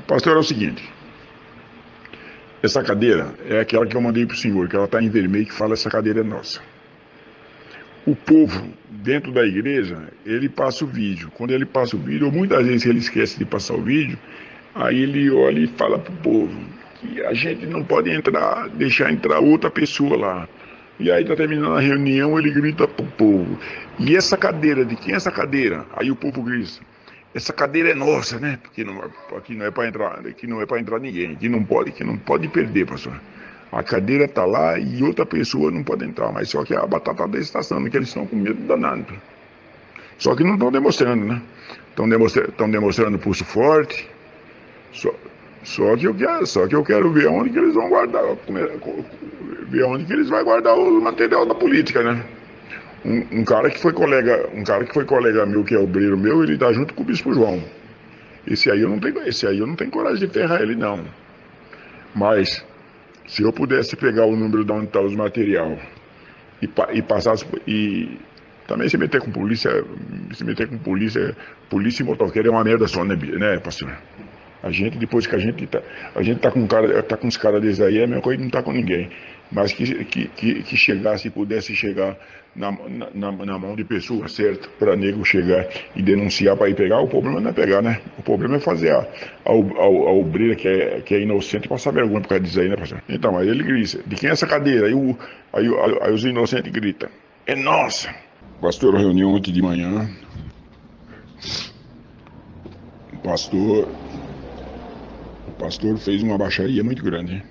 Pastor, é o seguinte, essa cadeira é aquela que eu mandei pro senhor, que ela está em vermelho, que fala essa cadeira é nossa. O povo, dentro da igreja, ele passa o vídeo. Quando ele passa o vídeo, ou muitas vezes ele esquece de passar o vídeo, aí ele olha e fala pro povo que a gente não pode entrar, deixar entrar outra pessoa lá. E aí tá terminando a reunião, ele grita pro povo: e essa cadeira, de quem é essa cadeira? Aí o povo grita: essa cadeira é nossa, né? Porque não, aqui não é para entrar, aqui não é para entrar ninguém, aqui não pode perder, pastor. A cadeira tá lá e outra pessoa não pode entrar, mas só que a batata da estação, que eles estão com medo danado. Só que não estão demonstrando, né? Estão demonstrando pulso forte. Só que eu quero ver onde que eles vão guardar, ver onde que eles vão guardar o material da política, né? Um cara que foi colega meu, que é obreiro meu, ele tá junto com o Bispo João. Esse aí eu não tenho coragem de ferrar ele não. Mas se eu pudesse pegar o número de onde está os material e passasse e também se meter com polícia, polícia e motoqueiro é uma merda só, né, pastor? A gente, depois que a gente tá com uns caras desses aí, é a mesma coisa que não tá com ninguém. Mas que chegasse e pudesse chegar na mão de pessoa certa, para nego chegar e denunciar para ir pegar, o problema não é pegar, né? O problema é fazer a obreira que é inocente passar vergonha por causa disso aí, né, pastor? Então, aí ele grita: de quem é essa cadeira? Aí os inocentes gritam: é nossa! Pastor, reunião ontem de manhã. O pastor fez uma baixaria muito grande.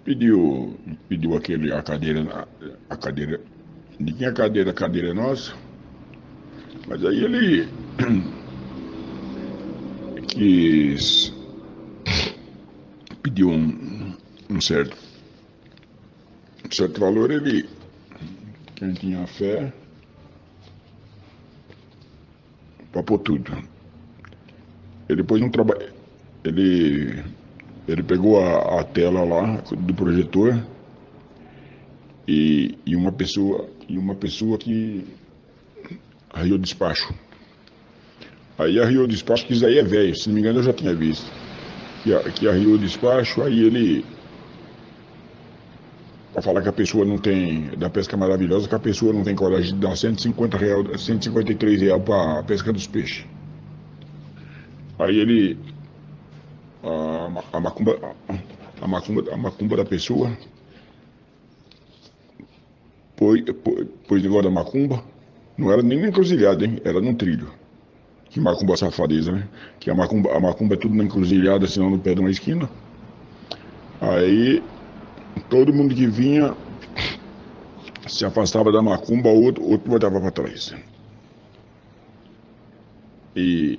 Pediu a cadeira. De quem a cadeira é nossa. Mas aí ele quis pediu um certo valor. Ele, quem tinha fé, papou tudo. Ele pôs um trabalho. Ele pegou a tela lá do projetor e uma pessoa que arriou o despacho. Aí arriou o despacho, que isso aí é velho, se não me engano eu já tinha visto. Que arriou o despacho, aí ele, pra falar que a pessoa não tem, da pesca maravilhosa, que a pessoa não tem coragem de dar R$ 153 pra pesca dos peixes. Aí ele, a macumba da pessoa, pôs negócio da macumba, não era nem na encruzilhada, hein? Era num trilho. Que macumba safadeza, né? Que a macumba é tudo na encruzilhada, senão no pé de uma esquina. Aí todo mundo que vinha se afastava da macumba, outro botava pra trás. E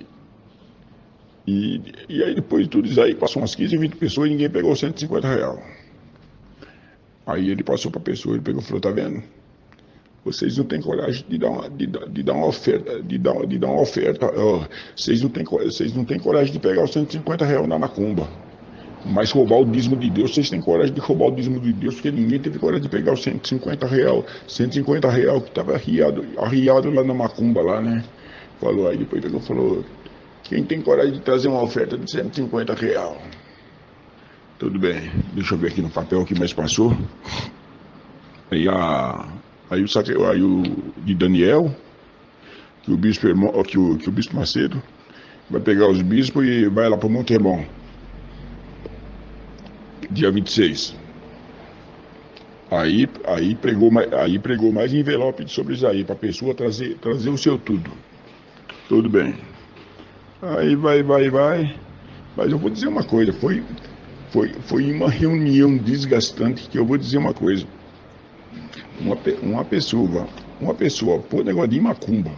aí depois de tudo isso aí, passou umas 15, 20 pessoas e ninguém pegou R$ 150. Aí ele passou pra pessoa, ele pegou e falou: tá vendo? Vocês não têm coragem de dar uma oferta, vocês não têm coragem de pegar os R$ 150 na macumba. Mas roubar o dízimo de Deus, vocês têm coragem de roubar o dízimo de Deus, porque ninguém teve coragem de pegar os R$ 150 que estava arriado lá na macumba lá, né? Falou, aí depois pegou e falou: quem tem coragem de trazer uma oferta de R$ 150? Tudo bem, deixa eu ver aqui no papel o que mais passou. Aí o de Daniel, que o bispo Macedo vai pegar os bispos e vai lá para o Monte Hermon, dia 26. Aí pregou mais envelope sobre isso aí, para a pessoa trazer o seu tudo. Tudo bem. Aí vai. Mas eu vou dizer uma coisa, foi uma reunião desgastante, que eu vou dizer uma coisa. Uma pessoa pôr negócio de macumba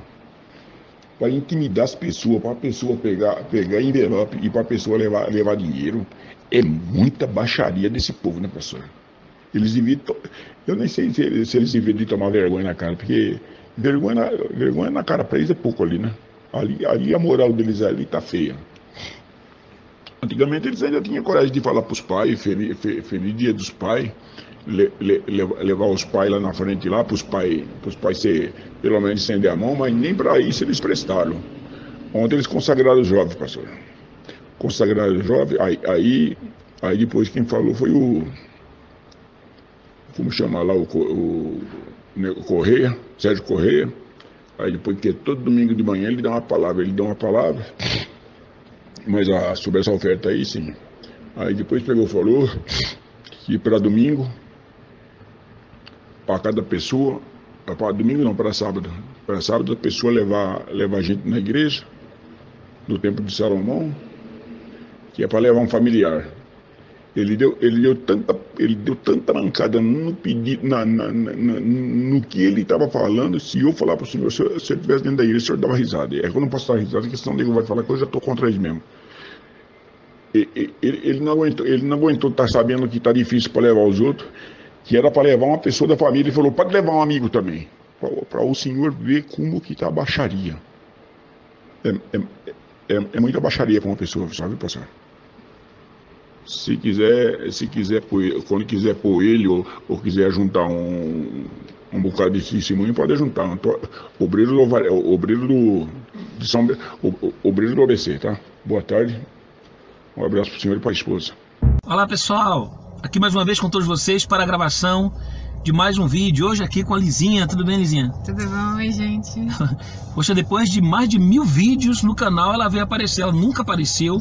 para intimidar as pessoas, para a pessoa pegar envelope e para a pessoa levar dinheiro, é muita baixaria desse povo, né, professor? Eles deviam, eu nem sei se eles deviam tomar vergonha na cara, porque vergonha na cara para eles é pouco ali, né? Ali a moral deles ali tá feia. Antigamente eles ainda tinham coragem de falar pros pais, feliz dia dos pais, levar os pais lá na frente, lá pros pais pelo menos estender a mão, mas nem para isso eles prestaram. Ontem eles consagraram os jovens, pastor. Consagraram os jovens, aí depois quem falou foi o... Como chama lá, o Correia, Sérgio Correia. Aí depois, porque todo domingo de manhã ele dá uma palavra, mas sobre essa oferta aí, sim. Aí depois falou que para domingo, para cada pessoa, para domingo não, para sábado a pessoa levar gente na igreja, do Templo de Salomão, que é para levar um familiar. Ele deu tanta mancada no pedido, no que ele estava falando. Se eu falar para o senhor, se eu estivesse dentro da igreja, o senhor dava risada. É que eu não posso dar risada, porque senão o nego vai falar que eu já estou contra ele mesmo. Ele não aguentou estar sabendo que está difícil para levar os outros, que era para levar uma pessoa da família. Ele falou, pode levar um amigo também, para o senhor ver como que está a baixaria. É muita baixaria para uma pessoa, sabe, pastor? Se quiser quando quiser pôr ele ou quiser juntar um bocado de testemunho, pode juntar. Obreiro do ABC, tá? Boa tarde. Um abraço para o senhor e para a esposa. Olá, pessoal. Aqui mais uma vez com todos vocês para a gravação de mais um vídeo. Hoje aqui com a Lizinha. Tudo bem, Lizinha? Tudo bom, oi, gente. Poxa, depois de mais de 1000 vídeos no canal, ela veio aparecer. Ela nunca apareceu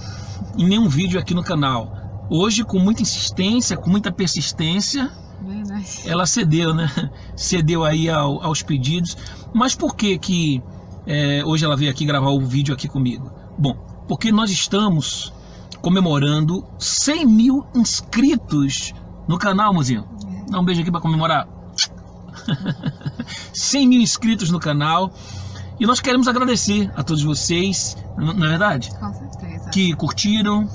em nenhum vídeo aqui no canal. Hoje, com muita insistência, com muita persistência, verdade, ela cedeu, né? Cedeu aí aos pedidos. Mas por que hoje ela veio aqui gravar o vídeo aqui comigo? Bom, porque nós estamos comemorando 100 mil inscritos no canal, mozinho. Dá um beijo aqui para comemorar. 100 mil inscritos no canal. E nós queremos agradecer a todos vocês, não é verdade? com certeza. Que curtiram,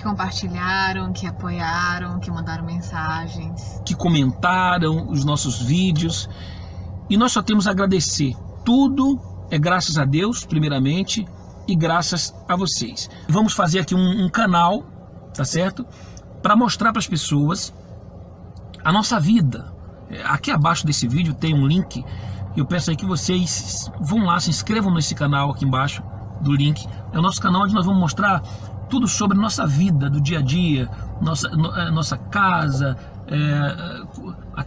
Que compartilharam, que apoiaram, que mandaram mensagens. que comentaram os nossos vídeos. E nós só temos a agradecer. Tudo é graças a Deus, primeiramente, e graças a vocês. Vamos fazer aqui um canal, tá certo? Para mostrar para as pessoas a nossa vida. Aqui abaixo desse vídeo tem um link. Eu peço aí que vocês vão lá, se inscrevam nesse canal aqui embaixo do link. É o nosso canal onde nós vamos mostrar tudo sobre nossa vida do dia a dia, nossa casa,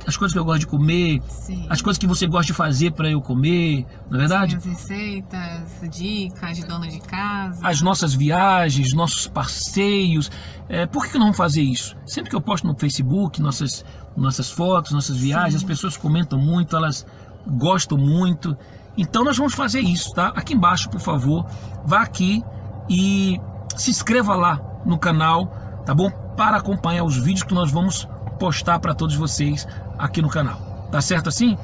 as coisas que eu gosto de comer, Sim. as coisas que você gosta de fazer para eu comer, não é verdade? Sim, as receitas, dicas de dona de casa. As nossas viagens, nossos passeios. Por que não vamos fazer isso? Sempre que eu posto no Facebook nossas fotos, nossas viagens, Sim. as pessoas comentam muito, elas gostam muito. Então nós vamos fazer isso, tá? Aqui embaixo, por favor, vá aqui e se inscreva lá no canal, tá bom? Para acompanhar os vídeos que nós vamos postar para todos vocês aqui no canal. Tá certo assim?